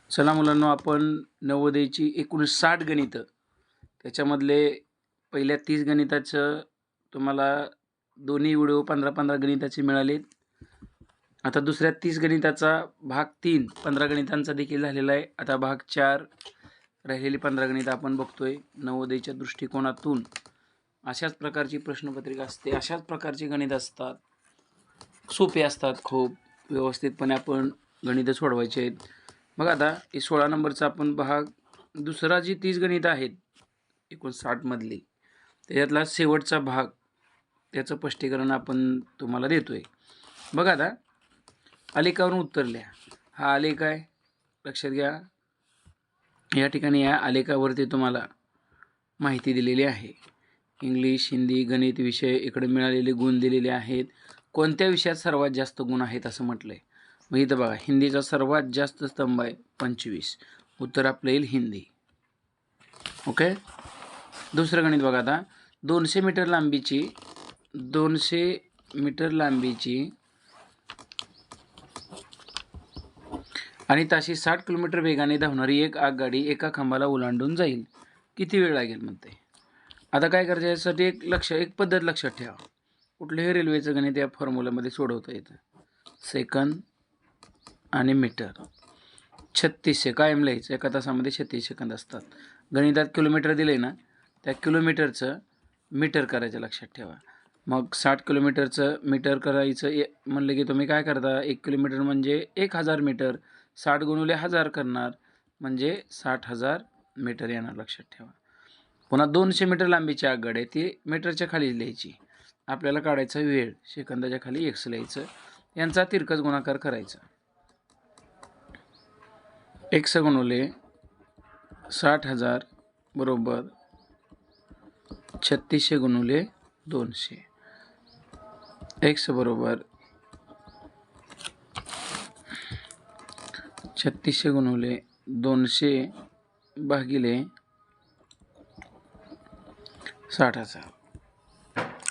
चला मुलांनो, आपण नवोदयची एकूण 60 गणितं, त्याच्यामधले पहिल्या 30 गणिताचं तुम्हाला दोन्ही व्हिडिओ 15-15 गणिताचे मिळालेत. आता दुसऱ्या 30 गणिताचा भाग 3 15 गणितांचा देखील झालेला आहे. आता भाग 4 राहिलेली 15 गणितं आपण बघतोय. नवोदयच्या दृष्टिकोनातून अशाच प्रकारची प्रश्नपत्रिका असते, अशाच प्रकारची गणित असतात, सोपे असतात, खूप व्यवस्थितपणे आपण गणितं सोडवायची आहेत. मग आता 16 नंबरचा आपण भाग दुसरा, जी 30 गणितं आहेत एकूण 60 मधली, त्याच्यातला शेवटचा भाग, त्याचं स्पष्टीकरण आपण तुम्हाला देतोय. बघा आता, आलेखावरून उत्तर लिहा. हा आलेख आहे, लक्षात घ्या. या ठिकाणी या आलेखावरती तुम्हाला माहिती दिलेली आहे. इंग्लिश, हिंदी, गणित विषय इकडे मिळालेले गुण दिलेले आहेत. कोणत्या विषयात सर्वात जास्त गुण आहेत असं म्हटलंय. मग इथं बघा, हिंदीचा सर्वात जास्त स्तंभ आहे 25. उत्तर आपलं येईल हिंदी. ओके. दुसरं गणित बघा आता, 200 मीटर लांबीची आणि ताशी 60 किलोमीटर वेगाने धावणारी एक आगगाडी एका खांबाला ओलांडून जाईल. किती वेळ लागेल म्हणते. आता काय करायचं, यासाठी एक पद्धत लक्षात ठेवा. कुठल्याही रेल्वेचं गणित या फॉर्म्युल्यामध्ये सोडवता येतं. सेकंद आणि मीटर. 3600 कायम लिहायचं. एका तासामध्ये 36 सेकंद असतात. गणितात किलोमीटर दिले ना, त्या किलोमीटरचं मीटर करायचं, लक्षात ठेवा. मग 60 किलोमीटरचं मीटर करायचं म्हणलं की तुम्ही काय करता, 1 किलोमीटर म्हणजे 1000 मीटर. 60 गुणिले 1000 करणार म्हणजे 60,000 मीटर येणार, लक्षात ठेवा. पुन्हा 200 मीटर लांबीची आगगाडी आहे, ती मीटरच्या खाली लिहायची. आपल्याला काढायचा वेळ, सेकंदाच्या खाली एक्स लिहायचं. यांचा तिरकस गुणाकार करायचा. एक्स गुणिले 60,000 बरोबर 3600 गुणिले 200. एक्स बरोबर 3600 गुणिले 200 भागिले 60,000.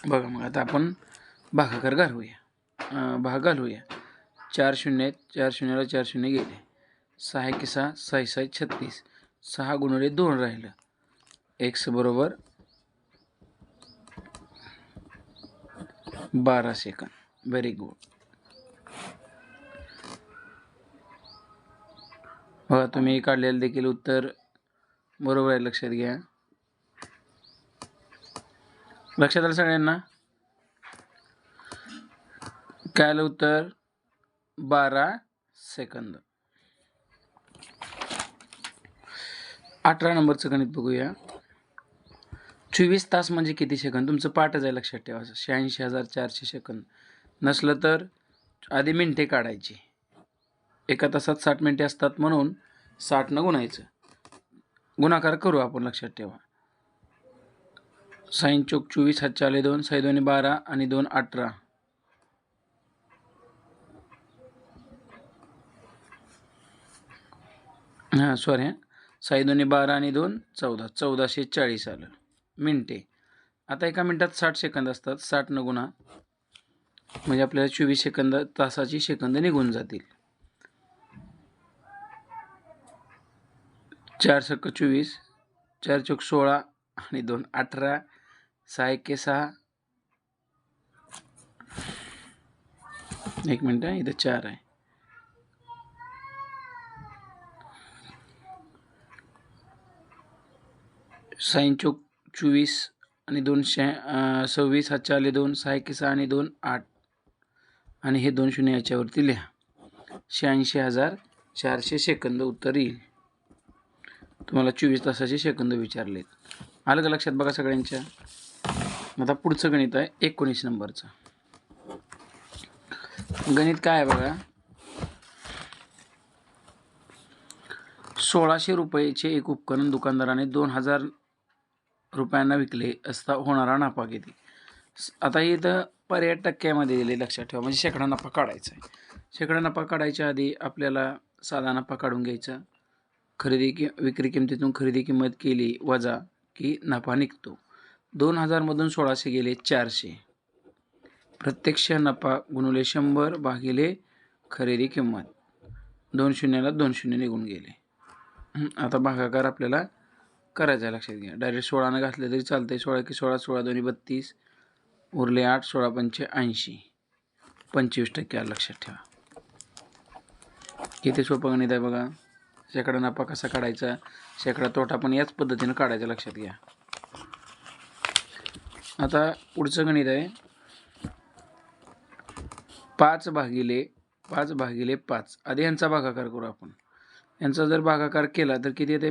बघा, मग आता आपण भागाकार घालूया. 4 शून्य, 4 शून्याला 4 शून्य गेले. 6 1 6, 6 6 36. 6 गुणिले 2 राहिलं. एक्स बरोबर 12 सेकंद. Very good. बघा, तुम्ही काढलेलं देखील उत्तर बरोबर आहे, लक्षात घ्या. लक्षात आलं सगळ्यांना? काय आलं उत्तर? 12 सेकंद. 18 नंबरचं गणित बघूया. 24 तास म्हणजे किती सेकंद? तुमचं पाठच आहे, लक्षात ठेवा. 86,400 सेकंद. नसलं तर आधी मिनिटे काढायची. एका तासात 60 मिनिटे असतात, म्हणून 60 गुणायचं. गुणाकार करू आपण, लक्षात ठेवा. 6 चोक 24, 7 आले 2, 6 2 12 आणि 2 18. हां, सॉरी, 6 2 12 आणि 2 14. 1440 आलं मिनिटे. आता एका मिनिटात 60 सेकंद असतात. 60 न गुणा म्हणजे आपल्याला 24 सेकंद, तासाची सेकंद निघून जातील. 4 सक 24, 4 चोक 16 आणि 2 18. 6 1 6. एक मिनिट, इथं 4 आहे. 6 चोक 24 आणि 2 26. 7 आले 2, 6 1 6 आणि 2 8. आणि हे 2 शून्य याच्यावरती लिहा. 86,400 सेकंद उत्तर येईल. तुम्हाला 24 तासाचे सेकंद विचारलेत. आलं का लक्षात? बघा सगळ्यांच्या. आता पुढचं गणित आहे 19 नंबरचं. गणित काय आहे बघा. 1600 रुपयाचे एक उपकरण दुकानदाराने 2000 रुपयांना विकले असता होणारा नफा किती? आता इथं पर्याय टक्क्यामध्ये दिले, लक्षात ठेवा. म्हणजे शेकडा नफा काढायचा आहे. शेकडा नफा काढायच्या आधी आपल्याला साधा नफा काढून घ्यायचा. विक्री किमतीतून खरेदी किंमत केली वजा की नफा निघतो. 2000 मधून 1600 गेले 400. प्रत्यक्ष नफा गुणिले 100 भागिले खरेदी किंमत. 2 शून्याला 2 शून्य निघून गेले. आता भागाकार आपल्याला करायचा आहे, लक्षात घ्या. डायरेक्ट 16 घातले तरी चालते. 16 की 16, 16 दोन्ही 32, उरले 8, 16 पंचे 80, 25% आलं, लक्षात ठेवा. किती सोपं गणित आहे बघा. शेकडा नफा कसा काढायचा, शेकडा तोटा पण याच पद्धतीनं काढायचा, लक्षात घ्या. आता पुढचं गणित आहे 5 भागिले 5. आधी यांचा भागाकार करू आपण. यांचा जर भागाकार केला तर किती येते?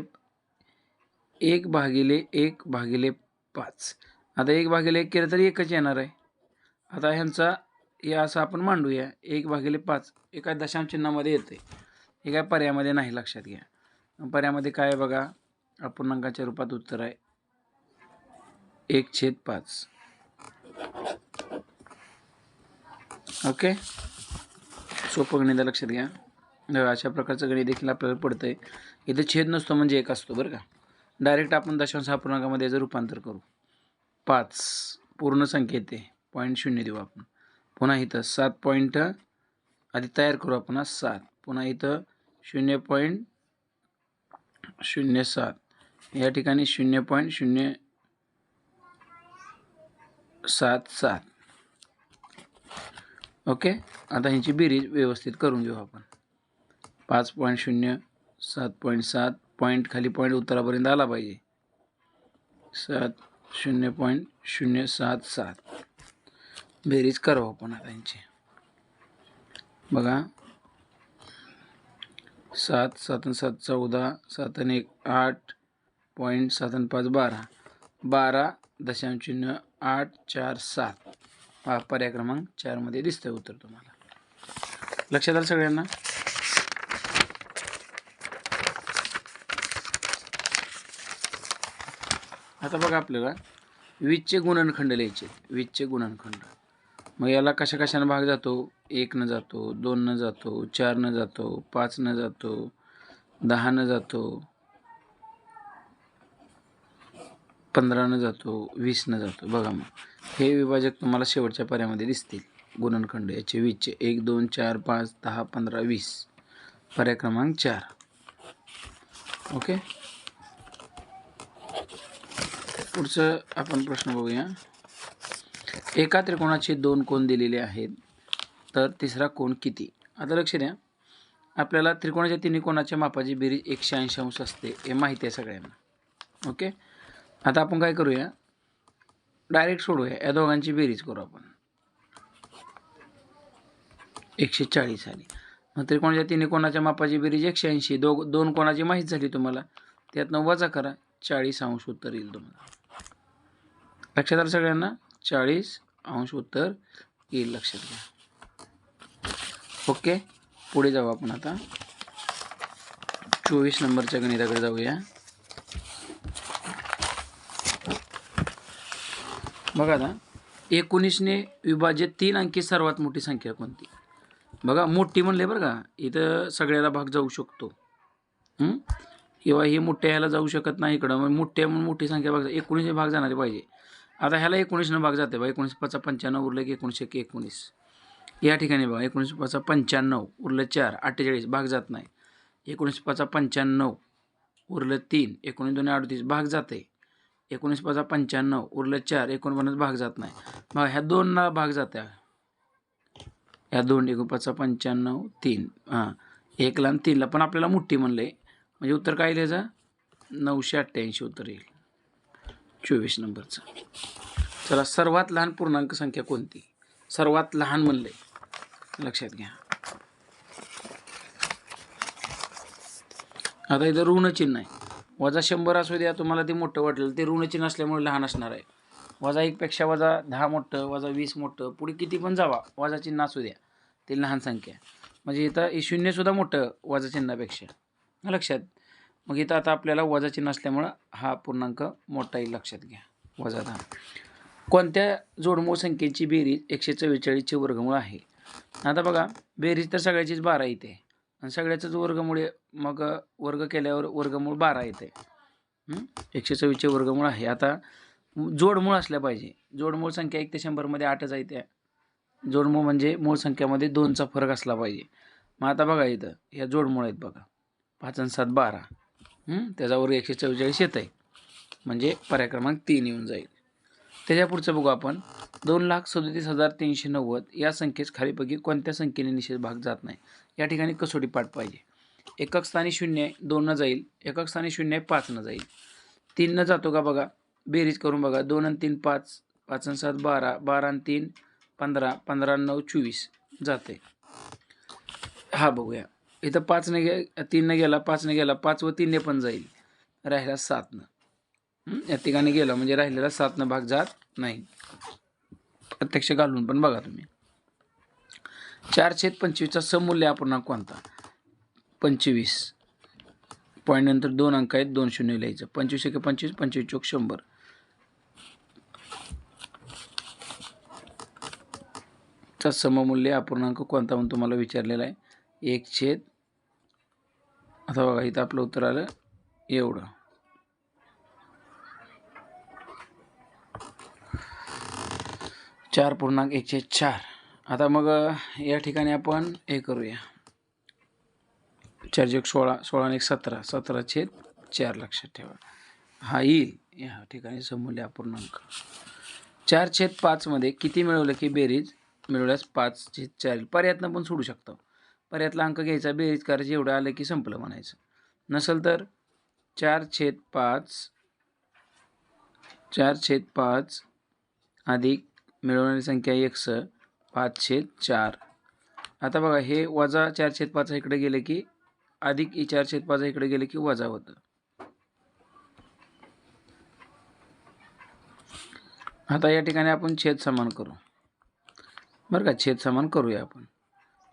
1/1/5. आता 1/1 केलं तरी एकच येणार आहे. आता ह्यांचा हे असं आपण मांडूया. 1/5 एका दशांश चिन्हामध्ये येते, हे काय पर्यायामध्ये नाही, लक्षात घ्या. पर्यायामध्ये काय आहे बघा, अपूर्णांकाच्या रूपात उत्तर आहे 1/5. ओके, सोपं गणित आहे, लक्षात घ्या. अशा प्रकारचं गणित देखील आपल्याला पडतंय. इथं छेद नसतो म्हणजे 1 असतो बरं का. डायरेक्ट आपण दशांश अपूर्णांकामध्ये याचं रूपांतर करू. 5 पूर्ण संख्या येते, 0.0 देऊ आपण. पुन्हा इथं 7 पॉईंट आधी तयार करू आपण. 7 पुन्हा इथं 0.07 या ठिकाणी 0.077. ओके, आता ह्यांची बेरीज व्यवस्थित करून घेऊ आपण. 5.0 7.7 पॉईंट खाली पॉईंट उत्तरापर्यंत आला पाहिजे. 0.077 बेरीज करू आपण आता यांची. बघा 7 7 7 14 7 1 8 पॉईंट 7 5 12 12.847. हा पर्याय क्रमांक 4 मध्ये दिसतंय उत्तर तुम्हाला. लक्षात आलं सगळ्यांना? आता बघा आपल्याला 20चे गुणनखंड लिहायचे. 20चे गुणनखंड मग याला कशा कशानं भाग जातो? 1 न जातो, 2 न जातो, 4 न जातो, 5 न जातो, 10 न जातो, 15 न जातो, 20 न जातो. बघा मग हे विभाजक तुम्हाला शेवटच्या पर्यायामध्ये दिसतील. गुणनखंड याचे 20चे 1 2 4 5 10 15 20. पर्याय क्रमांक 4. ओके, पुढचं आपण प्रश्न बघूया. एका त्रिकोणाचे 2 कोन दिलेले आहेत, तर तिसरा कोन किती? आता लक्ष द्या, आपल्याला त्रिकोणाच्या तिन्ही कोणाच्या मापाची बेरीज 180 अंश असते, हे माहिती आहे सगळ्यांना. ओके, आता आपण काय करूया, डायरेक्ट सोडूया. या दोघांची बेरीज करू आपण. 140 आली. मग त्रिकोणाच्या तिन्ही कोणाच्या मापाची बेरीज 180. दोन कोणाची माहीत झाली तुम्हाला, त्यातनं वजा करा, 40 अंश उत्तर येईल तुम्हाला. लक्षात आलं सगळ्यांना? 40 अंश उत्तर येईल, लक्षात घ्या. ओके, पुढे जाऊ आपण आता 24 नंबरच्या गणिताकडे जाऊया. बघा आता 19ने विभाजित 3 अंकी सर्वात मोठी संख्या कोणती? बघा मोठी म्हणले बरं का, इथं सगळ्याला भाग जाऊ शकतो किंवा हे मोठ्या ह्याला जाऊ शकत नाही इकडं. मग मोठ्या म्हणून मोठी संख्या भाग 19 भाग जाणारी पाहिजे. आता ह्याला 19 भाग जाते बघा. 19 5 95 उरलं की 19 1 19. या ठिकाणी बघा 19 5 95 उरलं 4 48 भाग जात नाही. 19 5 95 उरलं 3 19 2 38 भाग जाते. 19 5 95 उरलं 4 49 भाग जात नाही. मग ह्या 2ला भाग जात्या. ह्या 2 19 5 95 3 हां 1ला आणि 3ला पण आपल्याला मोठी म्हणले म्हणजे उत्तर काय लिहायचं? 988 उत्तर येईल 24 नंबरचं. चला, सर्वात लहान पूर्णांक संख्या कोणती? सर्वात लहान म्हणले, लक्षात घ्या. आता इथं ऋण चिन्ह आहे. वजा 100 असू द्या, तुम्हाला ते मोठं वाटलं, ते ऋण चिन्ह असल्यामुळे लहान असणार आहे. वजा 1 पेक्षा वजा 10 मोठं, वजा 20 मोठं, पुढे किती पण जावा वजा चिन्ह असू द्या, ते लहान संख्या. म्हणजे इथं 0 सुद्धा मोठं वजा चिन्हापेक्षा, लक्षात. मग इथं आता आपल्याला वजा चिन्ह असल्यामुळं हा पूर्णांक मोठा येईल, लक्षात घ्या. वजा 10. कोणत्या जोडमूळ संख्येची बेरीज 144चे वर्गमूळ आहे? आता बघा बेरीज तर सगळ्याचीच 12 येते आणि सगळ्याचंच वर्गमूळ, मग वर्ग केल्यावर वर्गमूळ 12 येते. 144चे वर्गमूळ आहे. आता जोडमूळ असल्या पाहिजे. जोडमूळ संख्या 1 ते 100मध्ये 8च आहे. त्या जोडमूळ म्हणजे मूळ संख्यामध्ये 2चा फरक असला पाहिजे. मग आता बघा इथं ह्या जोडमूळ आहेत बघा, 5 आणि 7 12, त्याचा वर्ग 144 येत आहे, म्हणजे पर्याय क्रमांक 3 येऊन जाईल. त्याच्या पुढचं बघू आपण. 2,37,390 या संख्येस खालीपैकी कोणत्या संख्येने निषेध भाग जात नाही. या ठिकाणी कसोटी पाठ पाहिजे. एकक स्थानी 0 2 न जाईल, एकक स्थानी 0 5 न जाईल, 3 न जातो का बघा. बेरीज करून बघा. 2 आणि 3 5, 5 आणि 7 12, 12 आणि 3 15, 15 आणि 9 24 जाते. हा बघूया. इथं 5 ने 3 ने गेला, 5 ने गेला, 5 व 3 ने पण जाईल, राहिला 7 न. या ठिकाणी गेला म्हणजे राहिलेला 7 न भाग जात नाही. प्रत्यक्ष घालून पण बघा तुम्ही. 4/25चा सममूल्य अपूर्णांक कोणता. 25 पॉईंट नंतर 2 अंक आहेत, 2 शून्य लिहायचं. 25 एके 25, 25 चोक 100. चा सममूल्य अपूर्णांक कोणता म्हणून तुम्हाला विचारलेला आहे. 1/, आता बघा इथं आपलं उत्तर आलं एवढं. 4.1/4. आता मग या ठिकाणी आपण हे करूया. 4/16, 16 आणि 1 17, 17/4 लक्षात ठेवा. हा येईल या ठिकाणी सममूल्य अपूर्णांक. 4/5 मध्ये किती मिळवलं की बेरीज मिळवल्यास 5/4 येईल. पर्यायातनं पण सोडू शकतो. पर्यायातला अंक घ्यायचा, बेरीज करायची, एवढं आलं की संपलं म्हणायचं. नसेल तर 4/5 अधिक मिळवणारी संख्या x 5/4. आता बघा हे वजा 4/5 इकडे गेले की अधिक 4/5 इकडे गेले की वजा होतं. आता या ठिकाणी आपण छेद समान करू बरं का. छेद समान करूया आपण.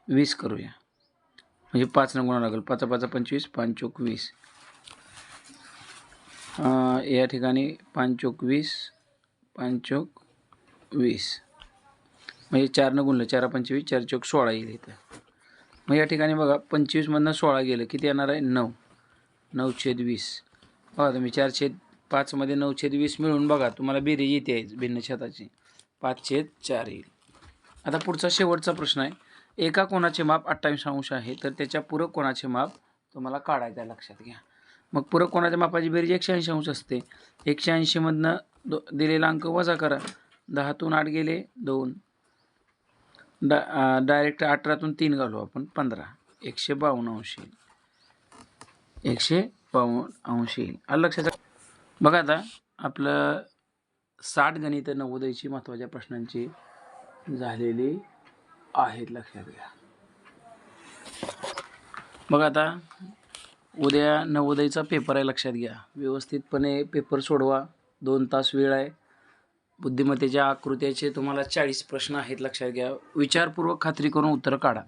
20 करूया म्हणजे 5 न गुणा लागेल. 5 5 25, 5 चोक 20. या ठिकाणी 5 चोक 20, 5 चोक 20 म्हणजे 4 न गुणलं 4 25, 4 चोक 16 येईल इथं. मग या ठिकाणी बघा 25 मधनं 16 गेलं किती येणार आहे 9. 9/20 बघा तुम्ही. 4/5 मध्ये 9/20 मिळून बघा तुम्हाला बेरीज येते भिन्न छेदाची. 5/4 येईल. आता पुढचा शेवटचा प्रश्न आहे. एका कोणाचे माप 28 अंश आहे तर त्याच्या पूरक कोणाचे माप तुम्हाला काढायचं आहे, लक्षात घ्या. मग पूरक कोणाच्या मापाची बेरीज 180 अंश असते. 180 मधनं दिलेला अंक वजा करा. 10तून 8 गेले 2. डायरेक्ट 18तून 3 घालू आपण 15. 152 अंश येईल. 152 अंश येईल. लक्षात बघा. आता आपलं 60 गणित नवोदयची महत्त्वाच्या प्रश्नांची झालेली आहेत, लक्षात घ्या. बघा आता उद्या नवोदयचा पेपर आहे, लक्षात घ्या. व्यवस्थितपणे पेपर सोडवा. 2 तास वेळ आहे. बुद्धिमत्तेच्या आकृत्याचे तुम्हाला 40 प्रश्न आहेत, लक्षात घ्या. विचारपूर्वक खात्री करून उत्तर काढा.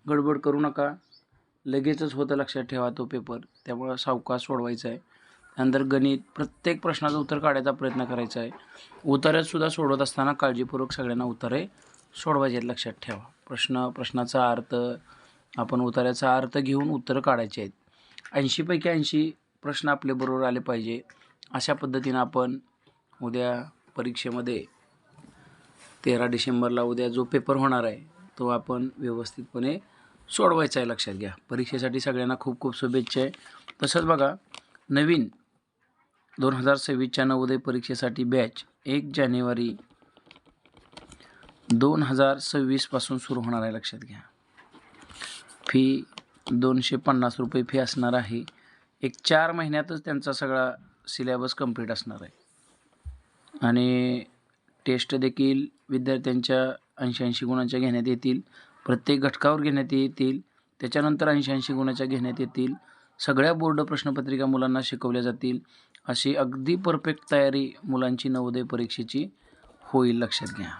गडबड करू नका. लगेचच होतं, लक्षात ठेवा तो पेपर. त्यामुळं सावकाश सोडवायचं आहे. नंतर गणित प्रत्येक प्रश्नाचं उत्तर काढायचा प्रयत्न करायचा आहे. उत्तरसुद्धा सोडवत असताना काळजीपूर्वक सगळ्यांना उत्तरे सोडवायची आहेत, लक्षात ठेवा. प्रश्नाचा अर्थ आपण उत्तराचा अर्थ घेऊन उत्तरं काढायची आहेत. 80 पैकी 80 प्रश्न आपले बरोबर आले पाहिजे. अशा पद्धतीनं आपण उद्या परीक्षेमध्ये 13 डिसेंबरला उद्या जो पेपर होणार आहे तो आपण व्यवस्थितपणे सोडवायचा आहे, लक्षात घ्या. परीक्षेसाठी सगळ्यांना खूप खूप शुभेच्छा आहे. तसंच बघा नवीन 2026च्या नवोदय परीक्षेसाठी बॅच 1 जानेवारी 2026 पासून सुरू होणार आहे, लक्षात घ्या. फी 250 रुपये फी असणार आहे. 4 महिन्यातच त्यांचा सगळा सिलेबस कंप्लीट असणार आहे. आणि टेस्ट देखील विद्यार्थ्यांच्या 80 गुणांच्या घेण्यात येतील. प्रत्येक घटकावर घेण्यात येतील. त्याच्यानंतर 80 गुणाच्या घेण्यात येतील. सगळ्या बोर्ड प्रश्नपत्रिका मुलांना शिकवल्या जातील. अशी अगदी परफेक्ट तयारी मुलांची नवोदय परीक्षेची होईल, लक्षात घ्या.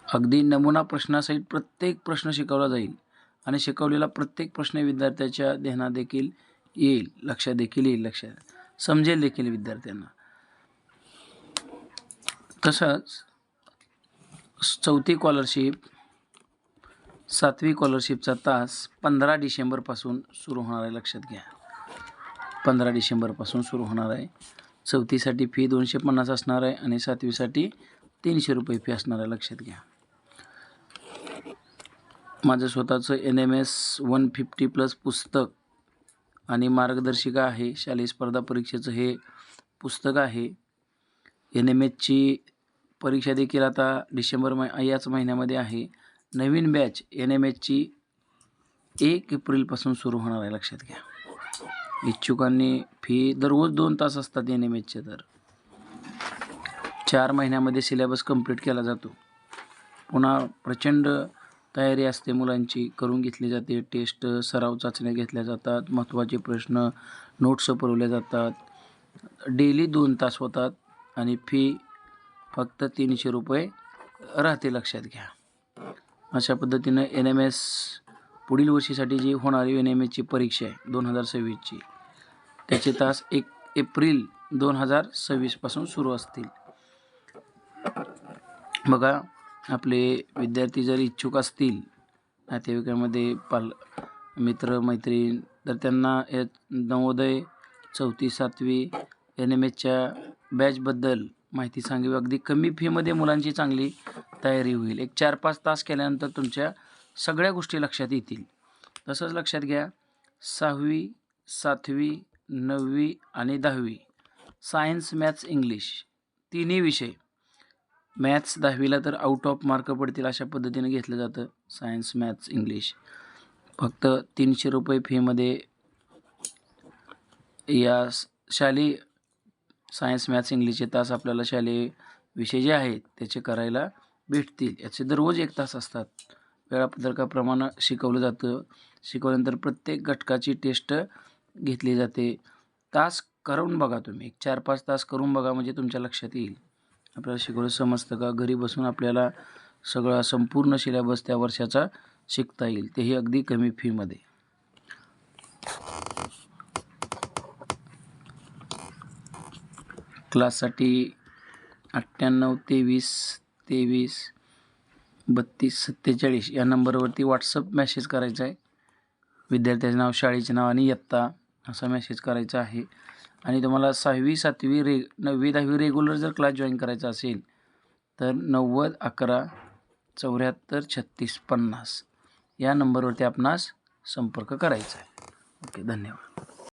अगदी नमुना प्रश्नासहित प्रत्येक प्रश्न शिकवला जाईल आणि शिकवलेला प्रत्येक प्रश्न विद्यार्थ्याच्या ध्यानात देखील येईल, लक्षात देखील येईल, लक्षात समजेल देखील विद्यार्थ्यांना. तसंच 4थी स्कॉलरशिप 7वी स्कॉलरशिपचा तास 15 डिसेंबरपासून सुरू होणार आहे, लक्षात घ्या. 15 डिसेंबरपासून सुरू होणार आहे. 4थीसाठी फी 250 असणार आहे आणि 7वीसाठी 300 रुपये फी असणार आहे, लक्षात घ्या. माझं स्वतःचं NMS 150+ पुस्तक आणि मार्गदर्शिका आहे. शालेय स्पर्धा परीक्षेचं हे पुस्तक आहे. NMHची परीक्षा देखील आता डिसेंबर याच महिन्यामध्ये आहे. नवीन बॅच NMHची 1 एप्रिलपासून सुरू होणार आहे, लक्षात घ्या. इच्छुकांनी फी दररोज 2 तास असतात NMHचे. तर 4 महिन्यामध्ये सिलेबस कंप्लीट केला जातो. पुन्हा प्रचंड तयारी असते मुलांची, करून घेतली जाते. टेस्ट, सराव चाचण्या घेतल्या जातात, महत्त्वाचे प्रश्न, नोट्स पुरवल्या जातात. डेली 2 तास होतात आणि फी फक्त 300 रुपये राहते, लक्षात घ्या. अशा पद्धतीनं NMS पुढील वर्षीसाठी जी होणारी NMSची परीक्षा आहे 2026ची, त्याचे तास 1 एप्रिल 2026पासून सुरू असतील. बघा, आपले विद्यार्थी जर इच्छुक असतील नातेवाईकामध्ये, मित्र मैत्रीण, तर त्यांना नवोदय 4थी 7वी NMSच्या बॅचबद्दल माहिती सांगावी. अगदी कमी फीमध्ये मुलांची चांगली तयारी होईल. एक 4-5 तास केल्यानंतर तुमच्या सगळ्या गोष्टी लक्षात येतील. तसंच लक्षात घ्या, 6वी 7वी 9वी आणि 10वी सायन्स, मॅथ्स, इंग्लिश तिन्ही विषय. मॅथ्स 10वीला तर आउट ऑफ मार्क पडतील अशा पद्धतीने घेतलं जातं. सायन्स, मॅथ्स, इंग्लिश फक्त 300 रुपये फीमध्ये या शालेय सायन्स, मॅथ्स, इंग्लिशचे तास आपल्याला शालेय विषय जे आहेत त्याचे करायला भेटतील. याचे दररोज 1 तास असतात. वेळापत्रकाप्रमाणे शिकवलं जातं. शिकवल्यानंतर प्रत्येक घटकाची टेस्ट घेतली जाते. तास करून बघा तुम्ही, 4-5 तास करून बघा, म्हणजे तुमच्या लक्षात येईल. आपल्याला शिकवलं समजतं का? घरी बसून आपल्याला सगळा संपूर्ण सिलेबस त्या वर्षाचा शिकता येईल, तेही अगदी कमी फीमध्ये. क्लाससाठी 98 23 23 32 47 या नंबरवरती व्हॉट्सअप मेसेज करायचा आहे. विद्यार्थ्याचं नाव, शाळेचे नाव आणि इयत्ता असा मेसेज करायचा आहे. आणि तुम्हाला 6वी 7वी 9वी 10वी रेग्युलर जर क्लास जॉईन करायचा असेल तर 90 11 74 36 50 या नंबरवरती आपणास संपर्क करायचा आहे. ओके, धन्यवाद.